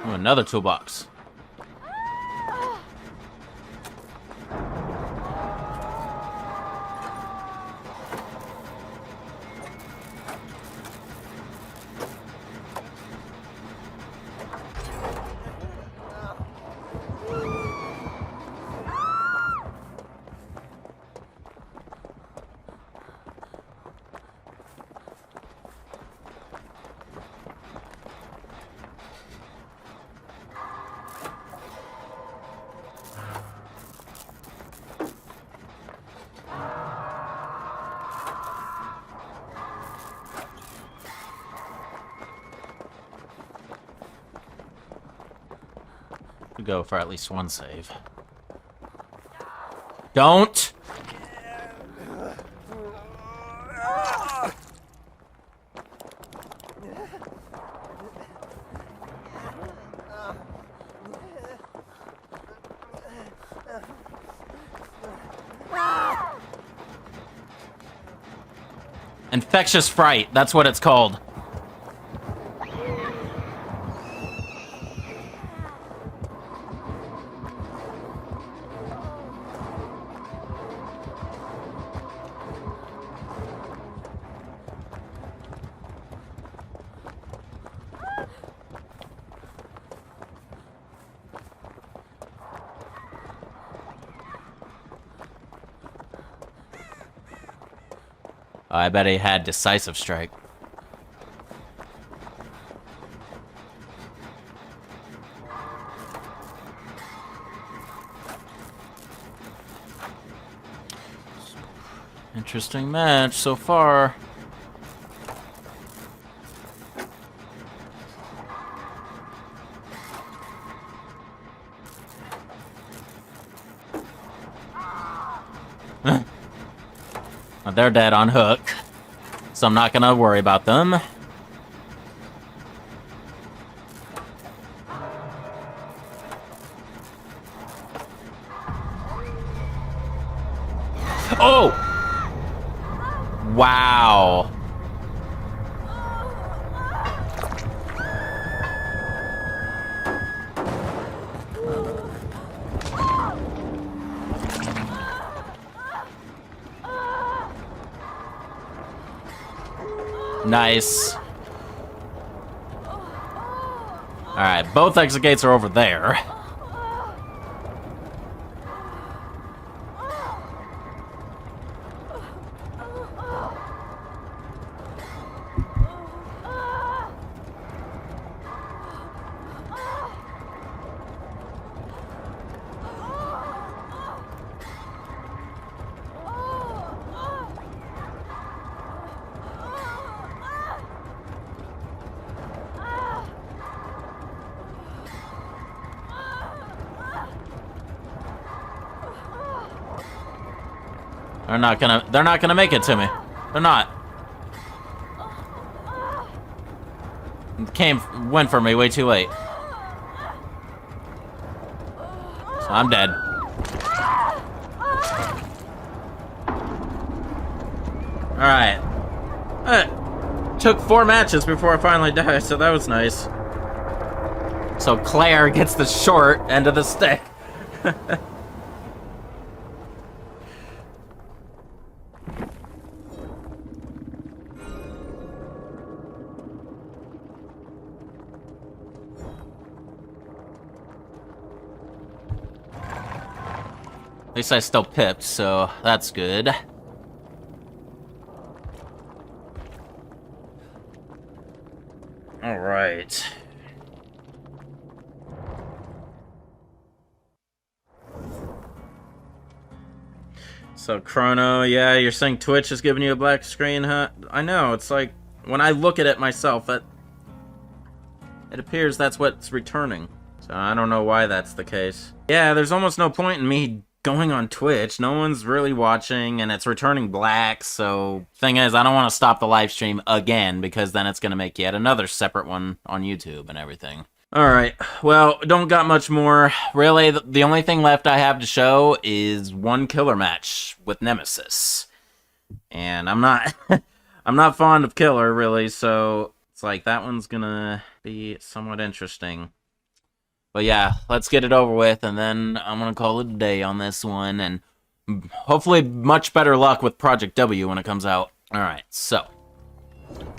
Oh, another toolbox. Go for at least one save. Don't! Infectious fright, that's what it's called. Oh, I bet he had decisive strike. Interesting match so far. They're dead on hook, so I'm not gonna worry about them. Oh! Wow. Nice. Alright, both exit gates are over there. They're not gonna make it to me. They're not. Went for me way too late. So I'm dead. Alright. Took 4 matches before I finally died, so that was nice. So Claire gets the short end of the stick. At least I still pipped, so that's good. All right. So Chrono, yeah, you're saying Twitch is giving you a black screen, huh? I know, it's like, when I look at it myself, it appears that's what's returning. So I don't know why that's the case. Yeah, there's almost no point in me going on Twitch. No one's really watching, and it's returning black, so... Thing is, I don't want to stop the live stream again, because then it's going to make yet another separate one on YouTube and everything. Alright, well, don't got much more. Really, the only thing left I have to show is one killer match with Nemesis. And I'm not... I'm not fond of killer, really, so... It's like, that one's gonna be somewhat interesting. But yeah, let's get it over with, and then I'm gonna call it a day on this one, and hopefully much better luck with Project W when it comes out. Alright, so,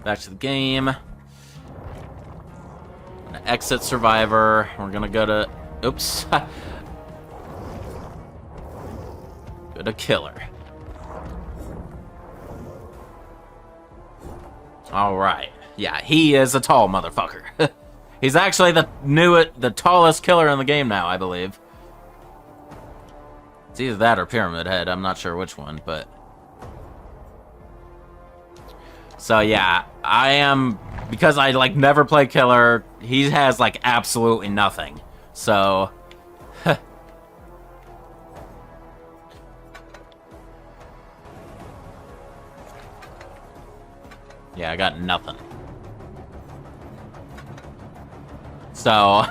back to the game. I'm gonna exit Survivor. We're gonna go to... Oops. Go to Killer. Alright. Yeah, he is a tall motherfucker. He's actually the tallest killer in the game now, I believe. It's either that or Pyramid Head. I'm not sure which one, but... So, yeah. I am... Because I, like, never play killer, he has, like, absolutely nothing. So... Yeah, I got nothing. So,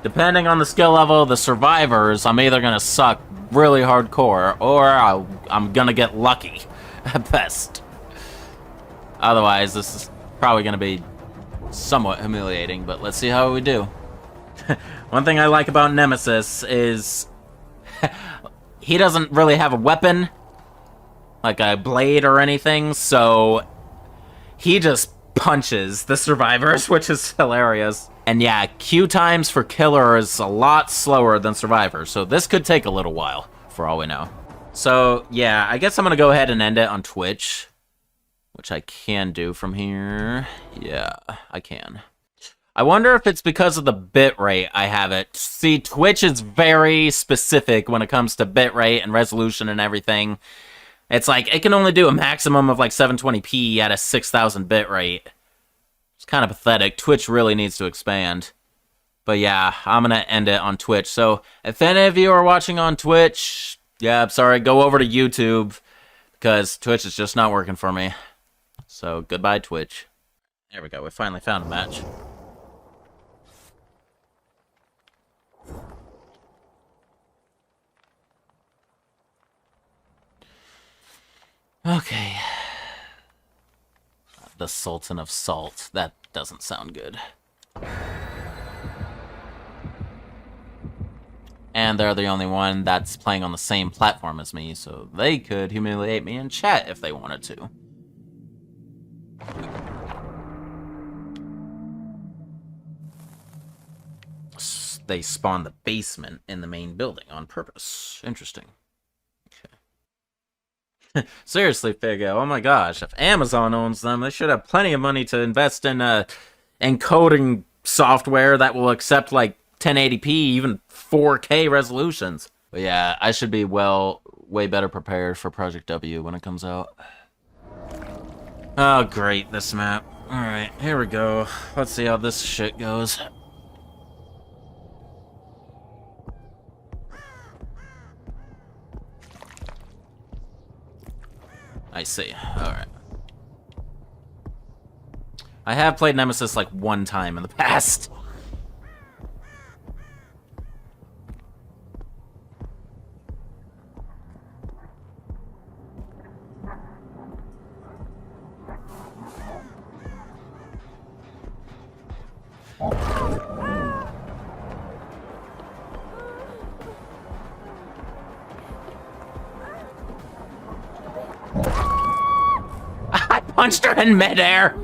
depending on the skill level of the survivors, I'm either gonna suck really hardcore, or I'm gonna get lucky. at best. Otherwise, this is probably going to be somewhat humiliating, but let's see how we do. One thing I like about Nemesis is he doesn't really have a weapon, like a blade or anything, so he just punches the survivors, which is hilarious. And yeah, queue times for killer is a lot slower than survivors, so this could take a little while, for all we know. So yeah, I guess I'm gonna go ahead and end it on Twitch, which I can do from here. Yeah, I can. I wonder if it's because of the bitrate I have it. See, Twitch is very specific when it comes to bitrate and resolution and everything. It's like, it can only do a maximum of like 720p at a 6,000 bitrate. It's kind of pathetic. Twitch really needs to expand. But yeah, I'm gonna end it on Twitch. So, if any of you are watching on Twitch, yeah, I'm sorry, go over to YouTube, because Twitch is just not working for me. So, goodbye, Twitch. There we go, we finally found a match. Okay. The Sultan of Salt. That doesn't sound good. And they're the only one that's playing on the same platform as me, so they could humiliate me in chat if they wanted to. They spawned the basement in the main building on purpose. Interesting. Okay. Seriously, Figo, oh my gosh, if Amazon owns them, they should have plenty of money to invest in encoding software that will accept like 1080p, even 4K resolutions. But yeah, I should be way better prepared for Project W when it comes out. Oh great, this map. Alright, here we go. Let's see how this shit goes. I see. Alright. I have played Nemesis like one time in the past. I punched her in midair.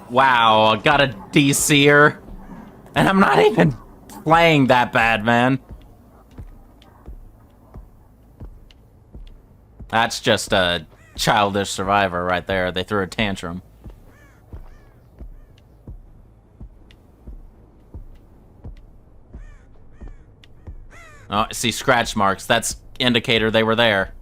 Wow, I got a DC'er. And I'm not even playing that bad, man. That's just a childish survivor right there. They threw a tantrum. Oh, I see scratch marks. That's indicator they were there.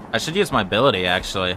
I should use my ability, actually.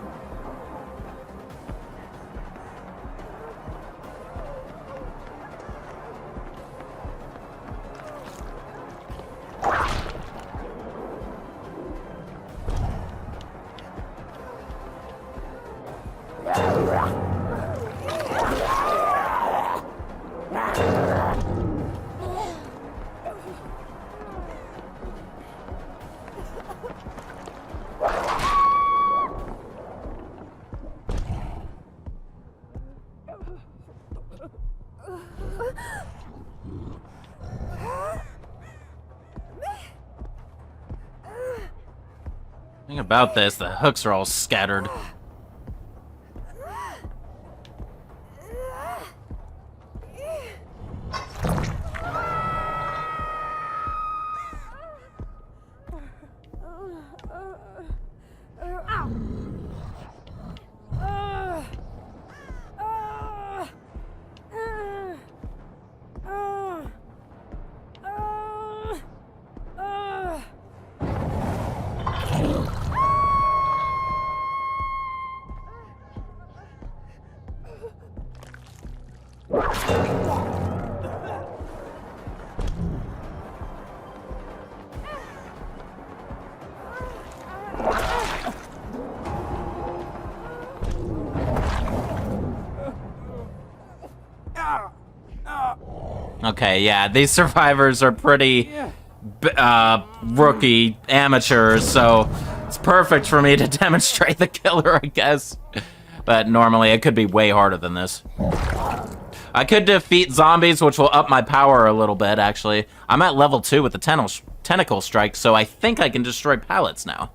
Thing about this, the hooks are all scattered. Okay, yeah, these survivors are pretty rookie amateurs, so it's perfect for me to demonstrate the killer, I guess. But normally it could be way harder than this. I could defeat zombies, which will up my power a little bit, actually. I'm at level 2 with the tentacle strike, so I think I can destroy pallets now.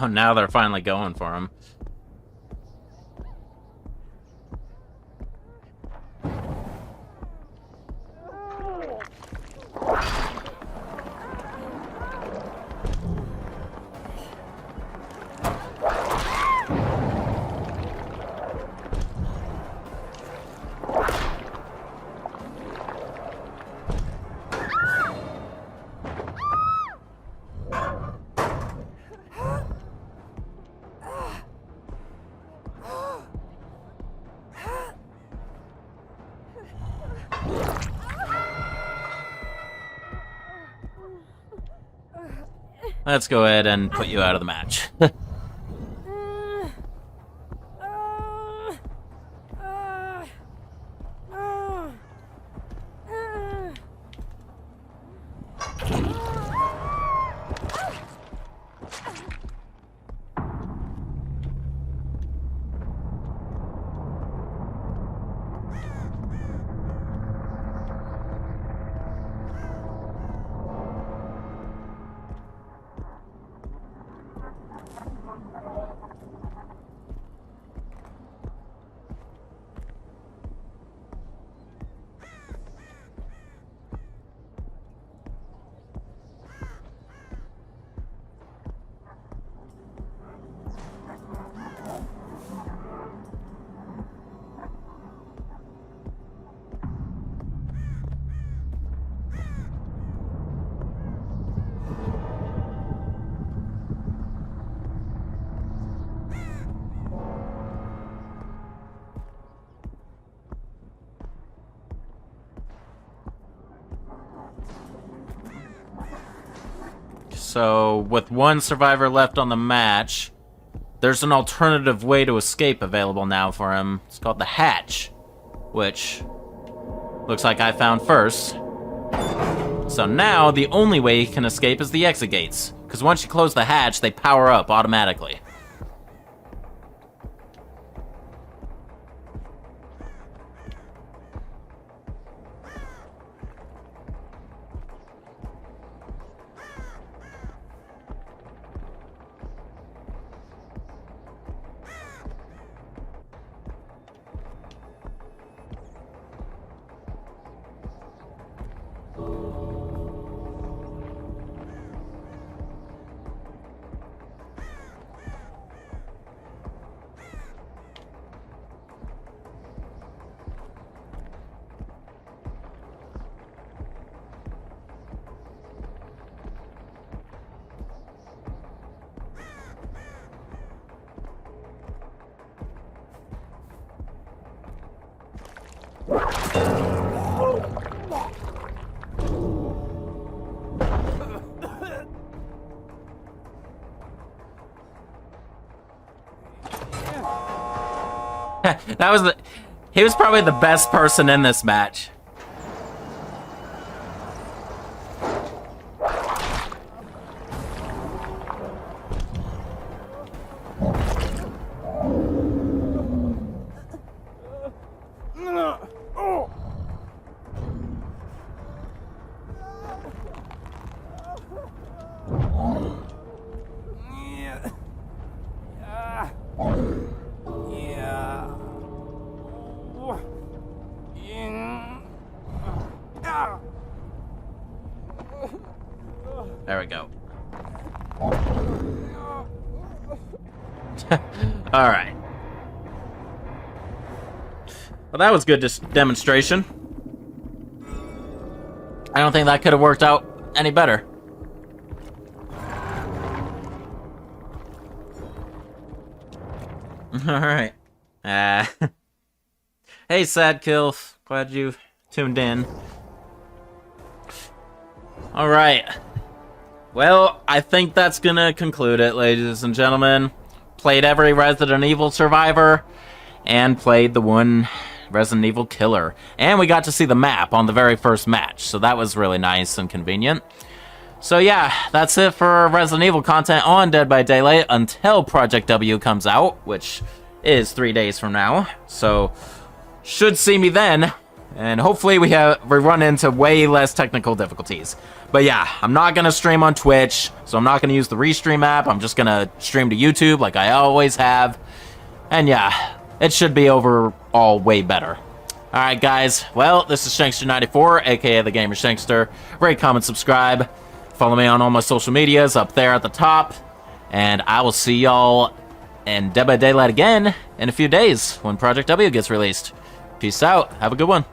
Oh, now they're finally going for him. Let's go ahead and put you out of the match. So, with one survivor left on the match, there's an alternative way to escape available now for him. It's called the hatch, which Looks like I found first. So now, the only way you can escape is the exit gates. Because once you close the hatch, they power up automatically. He was probably the best person in this match. There we go. Alright. Well, that was good demonstration. I don't think that could have worked out any better. Alright. Hey, Sad Kill. Glad you tuned in. Alright. Well, I think that's gonna conclude it, ladies and gentlemen. Played every Resident Evil survivor, and played the one Resident Evil killer. And we got to see the map on the very first match, so that was really nice and convenient. So yeah, that's it for Resident Evil content on Dead by Daylight until Project W comes out, which is 3 days from now. So, should see me then. And hopefully we run into way less technical difficulties. But yeah, I'm not going to stream on Twitch, so I'm not going to use the Restream app. I'm just going to stream to YouTube like I always have. And yeah, it should be overall way better. Alright guys, well, this is Shankster94, aka The Gamer Shankster. Rate, comment, subscribe. Follow me on all my social medias up there at the top. And I will see y'all in Dead by Daylight again in a few days when Project W gets released. Peace out. Have a good one.